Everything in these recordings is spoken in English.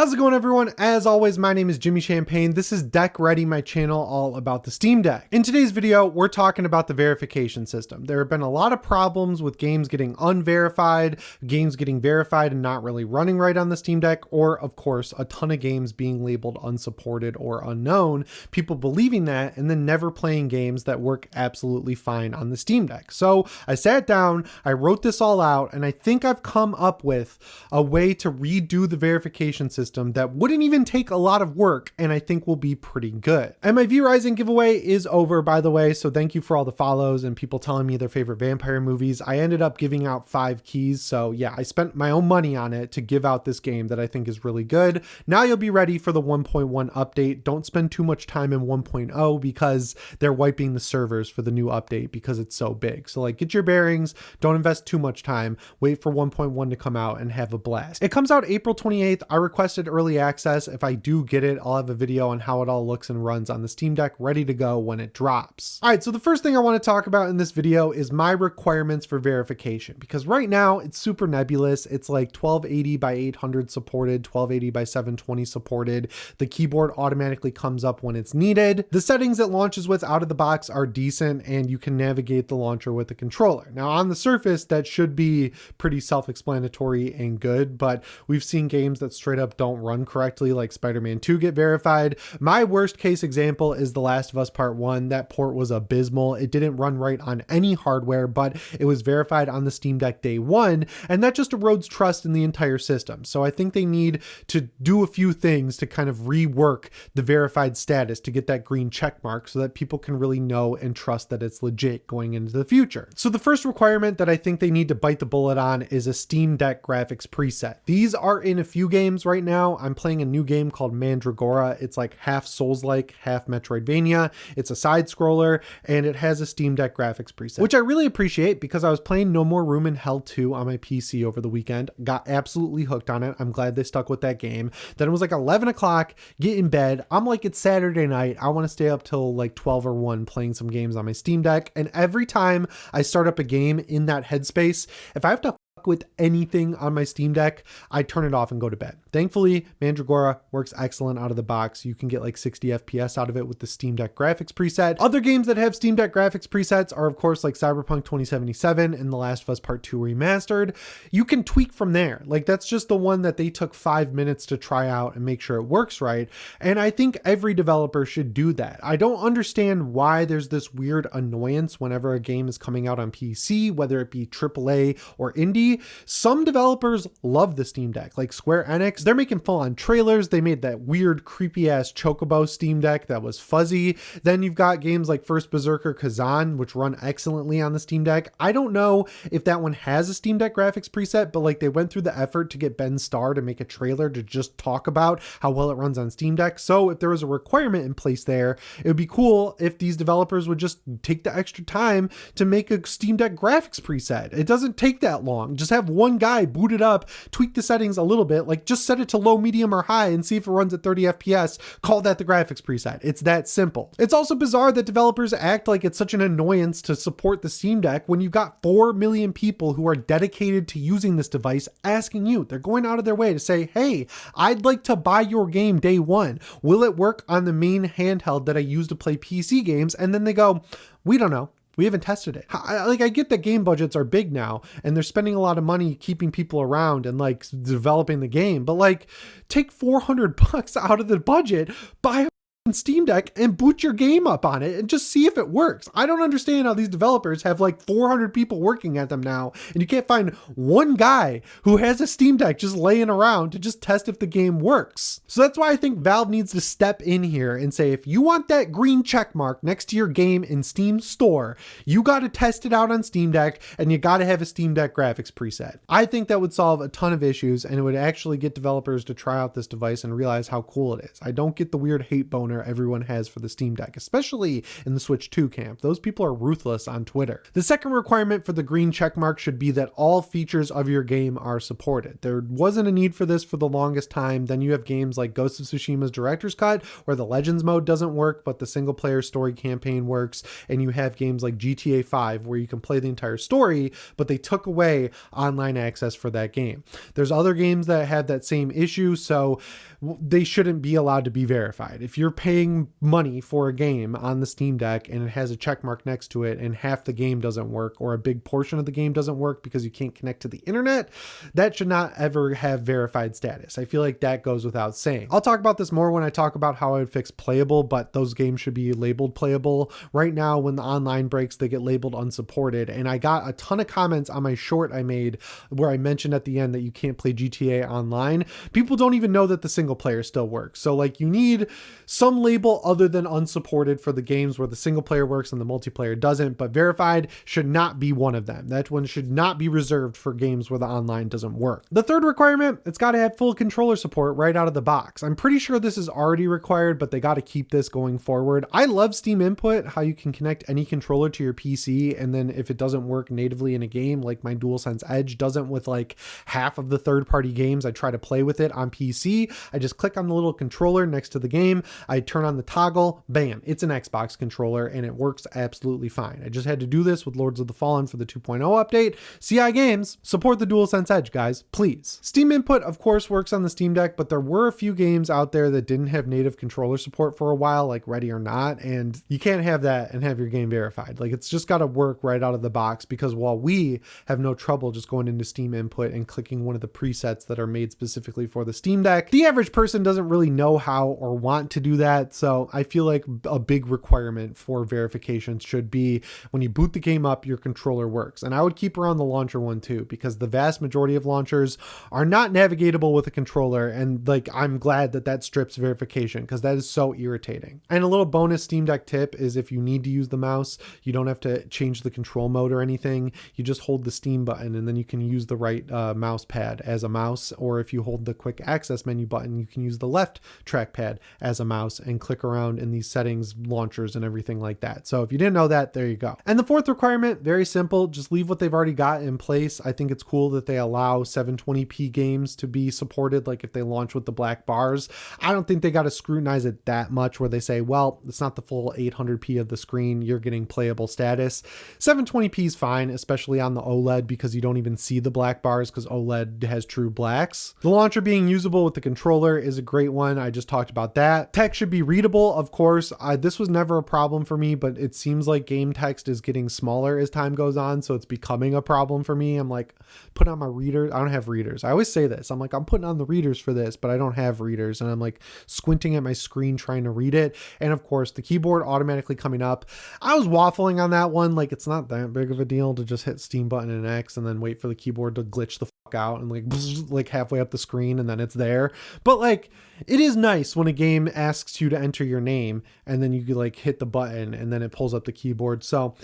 How's it going, everyone? As always, my name is Jimmy Champagne. This is Deck Ready, my channel all about the Steam Deck. In today's video, we're talking about the verification system. There have been a lot of problems with games getting unverified, games getting verified and not really running right on the Steam Deck, or of course, a ton of games being labeled unsupported or unknown, people believing that and then never playing games that work absolutely fine on the Steam Deck. So I sat down, I wrote this all out, and I think I've come up with a way to redo the verification system that wouldn't even take a lot of work and I think will be pretty good. And my V-Rising giveaway is over, by the way, so thank you for all the follows and people telling me their favorite vampire movies. I ended up giving out 5 keys, so yeah, I spent my own money on it to give out this game that I think is really good. Now you'll be ready for the 1.1 update. Don't spend too much time in 1.0 because they're wiping the servers for the new update because it's so big. So like, get your bearings, don't invest too much time, wait for 1.1 to come out and have a blast. It comes out April 28th. I requested early access. If I do get it, I'll have a video on how it all looks and runs on the Steam Deck ready to go when it drops. All right, so the first thing I want to talk about in this video is my requirements for verification, because right now it's super nebulous. It's like 1280 by 800 supported, 1280 by 720 supported. The keyboard automatically comes up when it's needed. The settings it launches with out of the box are decent and you can navigate the launcher with the controller. Now on the surface, that should be pretty self-explanatory and good, but we've seen games that straight up don't run correctly, like Spider-Man 2 get verified. My worst case example is The Last of Us Part 1. That port was abysmal. It didn't run right on any hardware, but it was verified on the Steam Deck day one, and that just erodes trust in the entire system. So I think they need to do a few things to kind of rework the verified status to get that green check mark so that people can really know and trust that it's legit going into the future. So the first requirement that I think they need to bite the bullet on is a Steam Deck graphics preset. These are in a few games right now. I'm playing a new game called Mandragora. It's like half Souls-like, half Metroidvania. It's a side scroller and it has a Steam Deck graphics preset, which I really appreciate because I was playing No More Room in Hell 2 on my PC over the weekend. Got absolutely hooked on it. I'm glad they stuck with that game. Then it was like 11 o'clock, get in bed. I'm like, it's Saturday night. I want to stay up till like 12 or 1 playing some games on my Steam Deck. And every time I start up a game in that headspace, if I have to with anything on my Steam Deck, I turn it off and go to bed. Thankfully, Mandragora works excellent out of the box. You can get like 60 FPS out of it with the Steam Deck graphics preset. Other games that have Steam Deck graphics presets are of course like Cyberpunk 2077 and The Last of Us Part 2 Remastered. You can tweak from there. Like that's just the one that they took 5 minutes to try out and make sure it works right. And I think every developer should do that. I don't understand why there's this weird annoyance whenever a game is coming out on PC, whether it be AAA or indie. Some developers love the Steam Deck, like Square Enix. They're making full-on trailers. They made that weird, creepy-ass Chocobo Steam Deck that was fuzzy. Then you've got games like First Berserker Kazan, which run excellently on the Steam Deck. I don't know if that one has a Steam Deck graphics preset, but like they went through the effort to get Ben Starr to make a trailer to just talk about how well it runs on Steam Deck. So if there was a requirement in place there, it would be cool if these developers would just take the extra time to make a Steam Deck graphics preset. It doesn't take that long. Just have one guy boot it up, tweak the settings a little bit, like just set it to low, medium, or high and see if it runs at 30 FPS. Call that the graphics preset. It's that simple. It's also bizarre that developers act like it's such an annoyance to support the Steam Deck when you've got 4 million people who are dedicated to using this device asking you. They're going out of their way to say, hey, I'd like to buy your game day one. Will it work on the main handheld that I use to play PC games? And then they go, we don't know. We haven't tested it. I get that game budgets are big now and they're spending a lot of money keeping people around and like developing the game, but like take $400 out of the budget, buy a Steam Deck and boot your game up on it and just see if it works. I don't understand how these developers have like 400 people working at them now and you can't find one guy who has a Steam Deck just laying around to just test if the game works. So that's why I think Valve needs to step in here and say, if you want that green check mark next to your game in Steam store, you got to test it out on Steam Deck and you got to have a Steam Deck graphics preset. I think that would solve a ton of issues and it would actually get developers to try out this device and realize how cool it is. I don't get the weird hate boner everyone has for the Steam Deck, especially in the Switch 2 camp. Those people are ruthless on Twitter. The second requirement for the green checkmark should be that all features of your game are supported. There wasn't a need for this for the longest time. Then you have games like Ghost of Tsushima's Director's Cut, where the Legends mode doesn't work, but the single player story campaign works. And you have games like GTA 5, where you can play the entire story, but they took away online access for that game. There's other games that have that same issue, so they shouldn't be allowed to be verified. If you're paying money for a game on the Steam Deck and it has a check mark next to it and half the game doesn't work, or a big portion of the game doesn't work because you can't connect to the internet, that should not ever have verified status. I feel like that goes without saying. I'll talk about this more when I talk about how I would fix Playable, but those games should be labeled Playable. Right now, when the online breaks, they get labeled Unsupported. And I got a ton of comments on my short I made where I mentioned at the end that you can't play GTA online. People don't even know that the single player still works. So like, you need some label other than Unsupported for the games where the single player works and the multiplayer doesn't, but verified should not be one of them. That one should not be reserved for games where the online doesn't work. The third requirement, it's got to have full controller support right out of the box. I'm pretty sure this is already required, but they got to keep this going forward. I love Steam Input, how you can connect any controller to your PC, and then if it doesn't work natively in a game, like my DualSense Edge doesn't with like half of the third-party games I try to play with it on PC, I just click on the little controller next to the game, I turn on the toggle, bam, it's an Xbox controller, and it works absolutely fine. I just had to do this with Lords of the Fallen for the 2.0 update. CI Games, support the DualSense Edge, guys, please. Steam Input, of course, works on the Steam Deck, but there were a few games out there that didn't have native controller support for a while, like Ready or Not, and you can't have that and have your game verified. Like, it's just got to work right out of the box, because while we have no trouble just going into Steam Input and clicking one of the presets that are made specifically for the Steam Deck, the average person doesn't really know how or want to do that. So I feel like a big requirement for verification should be when you boot the game up, your controller works. And I would keep around the launcher one too, because the vast majority of launchers are not navigatable with a controller. And like, I'm glad that that strips verification, because that is so irritating. And a little bonus Steam Deck tip is, if you need to use the mouse, you don't have to change the control mode or anything. You just hold the Steam button and then you can use the right mouse pad as a mouse. Or if you hold the quick access menu button, you can use the left trackpad as a mouse and click around in these settings, launchers, and everything like that. So if you didn't know that, there you go. And the fourth requirement, very simple, just leave what they've already got in place. I think it's cool that they allow 720p games to be supported, like if they launch with the black bars. I don't think they got to scrutinize it that much where they say, well, it's not the full 800p of the screen, you're getting playable status. 720p is fine, especially on the OLED, because you don't even see the black bars because OLED has true blacks. The launcher being usable with the controller is a great one. I just talked about that. Text should be readable, of course. This was never a problem for me, but it seems like game text is getting smaller as time goes on, so it's becoming a problem for me. I'm like, put on my reader. I don't have readers. I always say this. I'm like, I'm putting on the readers for this, but I don't have readers, and I'm like squinting at my screen trying to read it. And of course, the keyboard automatically coming up. I was waffling on that one. Like, it's not that big of a deal to just hit Steam button and X and then wait for the keyboard to glitch the fuck out and like halfway up the screen and then it's there. But like, it is nice when a game asks you to enter your name and then you like hit the button and then it pulls up the keyboard. So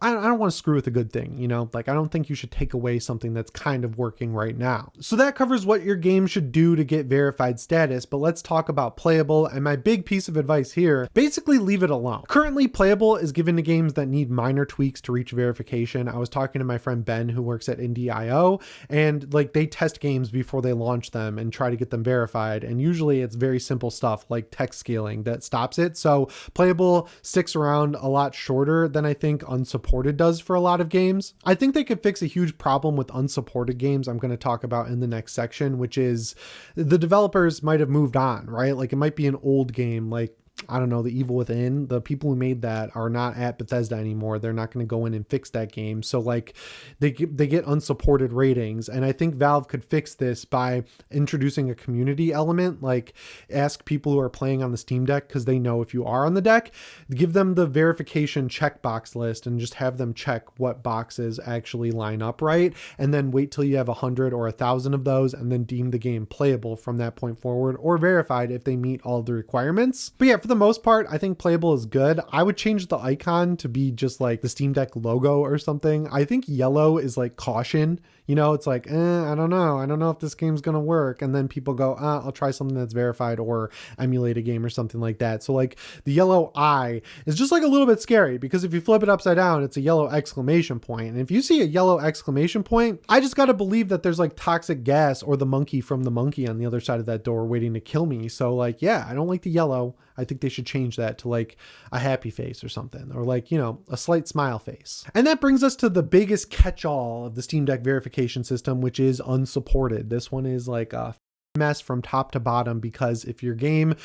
I don't want to screw with a good thing, you know, like I don't think you should take away something that's kind of working right now. So that covers what your game should do to get verified status, but let's talk about Playable. And my big piece of advice here, basically leave it alone. Currently, Playable is given to games that need minor tweaks to reach verification. I was talking to my friend Ben, who works at Indie.io, and like they test games before they launch them and try to get them verified. And usually it's very simple stuff like text scaling that stops it. So Playable sticks around a lot shorter than I think Unsupported does for a lot of games. I think they could fix a huge problem with unsupported games I'm going to talk about in the next section, which is the developers might have moved on, right? Like it might be an old game, like I don't know, The Evil Within. The people who made that are not at Bethesda anymore. They're not going to go in and fix that game. So like they get unsupported ratings. And I think Valve could fix this by introducing a community element, like ask people who are playing on the Steam Deck, because they know if you are on the deck, give them the verification checkbox list and just have them check what boxes actually line up right. And then wait till you have 100 or 1,000 of those and then deem the game playable from that point forward, or verified if they meet all the requirements. But yeah, for the most part, I think Playable is good. I would change the icon to be just like the Steam Deck logo or something. I think yellow is like caution, You know, it's like, I don't know. I don't know if this game's going to work. And then people go, I'll try something that's verified or emulate a game or something like that. So like the yellow eye is just like a little bit scary, because if you flip it upside down, it's a yellow exclamation point. And if you see a yellow exclamation point, I just got to believe that there's like toxic gas or the monkey from the monkey on the other side of that door waiting to kill me. So like, yeah, I don't like the yellow. I think they should change that to like a happy face or something, or like, you know, a slight smile face. And that brings us to the biggest catch-all of the Steam Deck verification system, which is unsupported. This one is like a mess from top to bottom, because if your game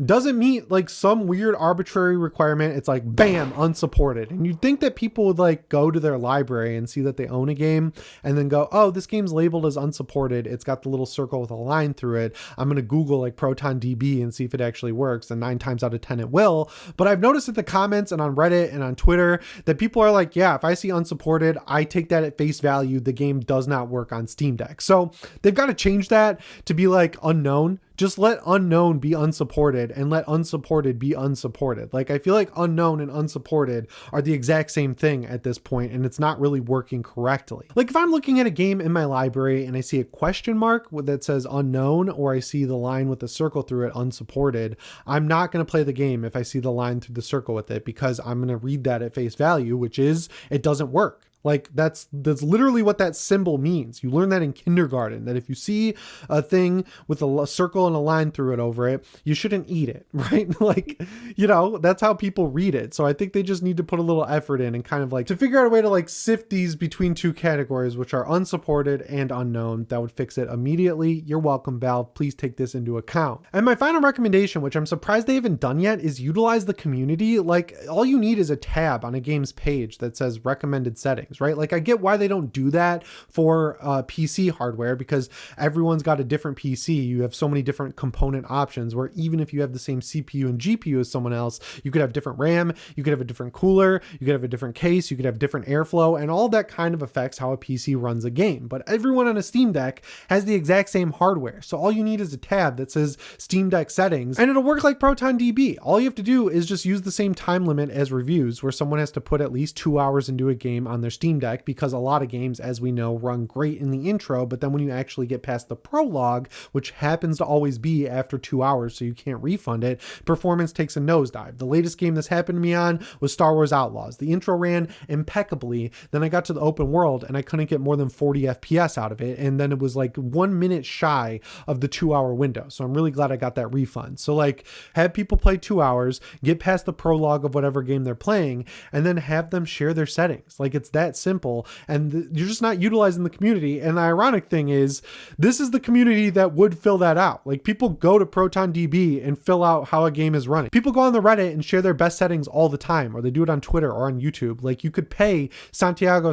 doesn't meet like some weird arbitrary requirement, it's like bam, unsupported. And you'd think that people would like go to their library and see that they own a game and then go, oh, this game's labeled as unsupported, it's got the little circle with a line through it, I'm gonna Google like ProtonDB and see if it actually works, and 9 times out of 10 it will. But I've noticed in the comments and on Reddit and on Twitter that people are like, yeah, if I see unsupported, I take that at face value, the game does not work on Steam Deck. So they've got to change that to be like unknown. Just let unknown be unsupported and let unsupported be unsupported. Like, I feel like unknown and unsupported are the exact same thing at this point, and it's not really working correctly. Like if I'm looking at a game in my library and I see a question mark that says unknown, or I see the line with a circle through it unsupported, I'm not going to play the game if I see the line through the circle with it, because I'm going to read that at face value, which is it doesn't work. Like that's literally what that symbol means. You learn that in kindergarten, that if you see a thing with a circle and a line through it over it, you shouldn't eat it, right? Like, you know, that's how people read it. So I think they just need to put a little effort in and kind of like to figure out a way to like sift these between two categories, which are unsupported and unknown. That would fix it immediately. You're welcome, Valve. Please take this into account. And my final recommendation, which I'm surprised they haven't done yet, is utilize the community. Like all you need is a tab on a game's page that says recommended settings. Right? Like I get why they don't do that for PC hardware, because everyone's got a different PC. You have so many different component options where even if you have the same CPU and GPU as someone else, you could have different RAM, you could have a different cooler, you could have a different case, you could have different airflow, and all that kind of affects how a PC runs a game. But everyone on a Steam Deck has the exact same hardware. So all you need is a tab that says Steam Deck settings, and it'll work like ProtonDB. All you have to do is just use the same time limit as reviews, where someone has to put at least 2 hours into a game on their Steam Deck, because a lot of games, as we know, run great in the intro, but then when you actually get past the prologue, which happens to always be after 2 hours, so you can't refund it, performance takes a nosedive. The latest game this happened to me on was Star Wars Outlaws. The intro ran impeccably, then I got to the open world and I couldn't get more than 40 FPS out of it, and then it was like 1 minute shy of the 2 hour window. So I'm really glad I got that refund. So like, have people play 2 hours, get past the prologue of whatever game they're playing, and then have them share their settings. Like it's that simple, and you're just not utilizing the community. And the ironic thing is, this is the community that would fill that out. Like people go to ProtonDB and fill out how a game is running. People go on the Reddit and share their best settings all the time, or they do it on Twitter or on YouTube. Like you could pay Santiago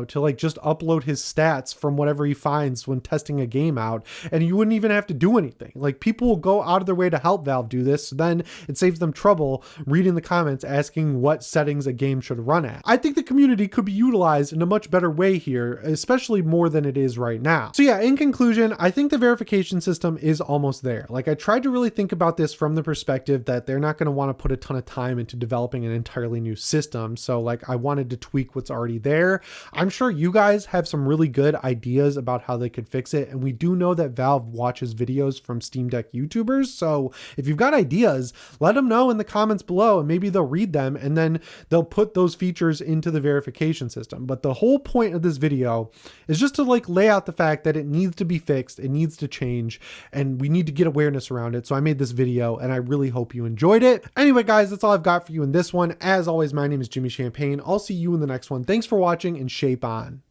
to like just upload his stats from whatever he finds when testing a game out, and you wouldn't even have to do anything. Like people will go out of their way to help Valve do this, so then it saves them trouble reading the comments asking what settings a game should run at. I think the community could be utilized in a much better way here, especially more than it is right now. So yeah, in conclusion, I think the verification system is almost there. Like I tried to really think about this from the perspective that they're not going to want to put a ton of time into developing an entirely new system. So like I wanted to tweak what's already there. I'm sure you guys have some really good ideas about how they could fix it. And we do know that Valve watches videos from Steam Deck YouTubers. So if you've got ideas, let them know in the comments below, and maybe they'll read them and then they'll put those features into the verification system. But the whole point of this video is just to like lay out the fact that it needs to be fixed, it needs to change, and we need to get awareness around it. So I made this video and I really hope you enjoyed it. Anyway, guys, that's all I've got for you in this one. As always, my name is Jimmy Champagne. I'll see you in the next one. Thanks for watching, and shape on.